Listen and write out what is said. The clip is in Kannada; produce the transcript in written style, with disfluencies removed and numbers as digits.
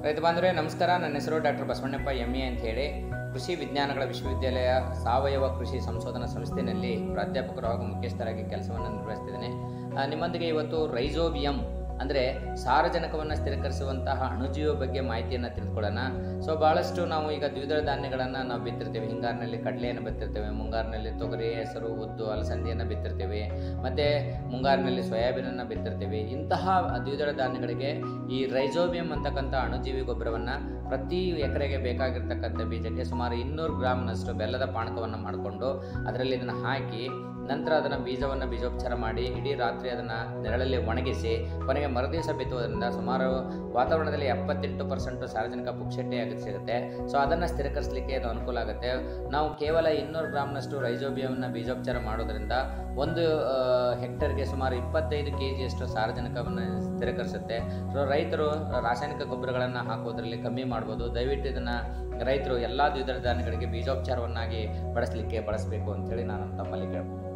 ರೈತ ಬಾಂಧವರೇ ನಮಸ್ಕಾರ. ನನ್ನ ಹೆಸರು ಡಾಕ್ಟರ್ ಬಸವಣ್ಣಪ್ಪ MA ಅಂತ ಹೇಳಿ ಕೃಷಿ ವಿಜ್ಞಾನಗಳ ವಿಶ್ವವಿದ್ಯಾಲಯ ಸಾವಯವ ಕೃಷಿ ಸಂಶೋಧನಾ ಸಂಸ್ಥೆಯಲ್ಲಿ ಪ್ರಾಧ್ಯಾಪಕರು ಹಾಗೂ ಮುಖ್ಯಸ್ಥರಾಗಿ ಕೆಲಸವನ್ನು ನಿರ್ವಹಿಸ್ತಿದ್ದೇನೆ. ನಿಮ್ಮೊಂದಿಗೆ ಇವತ್ತು ರೈಜೋಬಿಯಂ ಅಂದರೆ ಸಾರಜನಕವನ್ನು ಸ್ಥಿರೀಕರಿಸುವಂತಹ ಅಣುಜೀವ ಬಗ್ಗೆ ಮಾಹಿತಿಯನ್ನು ತಿಳಿದುಕೊಳ್ಳೋಣ. ಭಾಳಷ್ಟು ನಾವು ಈಗ ದ್ವಿದಳ ಧಾನ್ಯಗಳನ್ನು ನಾವು ಬಿತ್ತಿರ್ತೇವೆ. ಹಿಂಗಾರಿನಲ್ಲಿ ಕಡಲೆಯನ್ನು ಬಿತ್ತಿರ್ತೇವೆ, ಮುಂಗಾರಿನಲ್ಲಿ ತೊಗರಿ, ಹೆಸರು, ಉದ್ದು, ಅಲಸಂದಿಯನ್ನು ಬಿತ್ತಿರ್ತೇವೆ, ಮತ್ತು ಮುಂಗಾರಿನಲ್ಲಿ ಸೋಯಾಬೀನನ್ನು ಬಿತ್ತಿರ್ತೇವೆ. ಇಂತಹ ದ್ವಿದಳ ಧಾನ್ಯಗಳಿಗೆ ಈ ರೈಜೋಬಿಯಂ ಅಂತಕ್ಕಂಥ ಅಣುಜೀವಿ ಗೊಬ್ಬರವನ್ನು ಪ್ರತಿ ಎಕರೆಗೆ ಬೇಕಾಗಿರ್ತಕ್ಕಂಥ ಬೀಜಕ್ಕೆ ಸುಮಾರು 200 ಗ್ರಾಮ್ನಷ್ಟು ಬೆಲ್ಲದ ಪಾನಕವನ್ನು ಮಾಡಿಕೊಂಡು ಅದರಲ್ಲಿ ಇದನ್ನು ಹಾಕಿ ನಂತರ ಅದನ್ನು ಬೀಜೋಪಚಾರ ಮಾಡಿ ಇಡೀ ರಾತ್ರಿ ಅದನ್ನು ನೆರಳಲ್ಲಿ ಒಣಗಿಸಿ ಕೊನೆಗೆ ಮರುದಿವಸ ಬಿತ್ತುವುದರಿಂದ ಸುಮಾರು ವಾತಾವರಣದಲ್ಲಿ 78% ಸಾರಜನಕ ಪುಕ್ಷಟೆಯಾಗಿ ಸಿಗುತ್ತೆ. ಅದನ್ನು ಸ್ಥಿರೀಕರಿಸಲಿಕ್ಕೆ ಇದು ಅನುಕೂಲ ಆಗುತ್ತೆ. ನಾವು ಕೇವಲ 200 ಗ್ರಾಮ್ನಷ್ಟು ರೈಜೋಬಿಯಂನ ಬೀಜೋಪಚಾರ ಮಾಡೋದರಿಂದ 1 ಹೆಕ್ಟರ್ಗೆ ಸುಮಾರು 25 kgಯಷ್ಟು ಸಾರಜನಕವನ್ನು ಸ್ಥಿರೀಕರಿಸುತ್ತೆ. ರೈತರು ರಾಸಾಯನಿಕ ಗೊಬ್ಬರಗಳನ್ನು ಹಾಕೋದ್ರಲ್ಲಿ ಕಮ್ಮಿ ಮಾಡ್ಬೋದು. ದಯವಿಟ್ಟು ಇದನ್ನು ರೈತರು ಎಲ್ಲ ದ್ವಿದಳ ಧಾನ್ಯಗಳಿಗೆ ಬೀಜೋಪಚಾರವನ್ನಾಗಿ ಬಳಸಬೇಕು ಅಂತೇಳಿ ನಾನು ತಮ್ಮಲ್ಲಿ ಕೇಳ್ಬೋದು.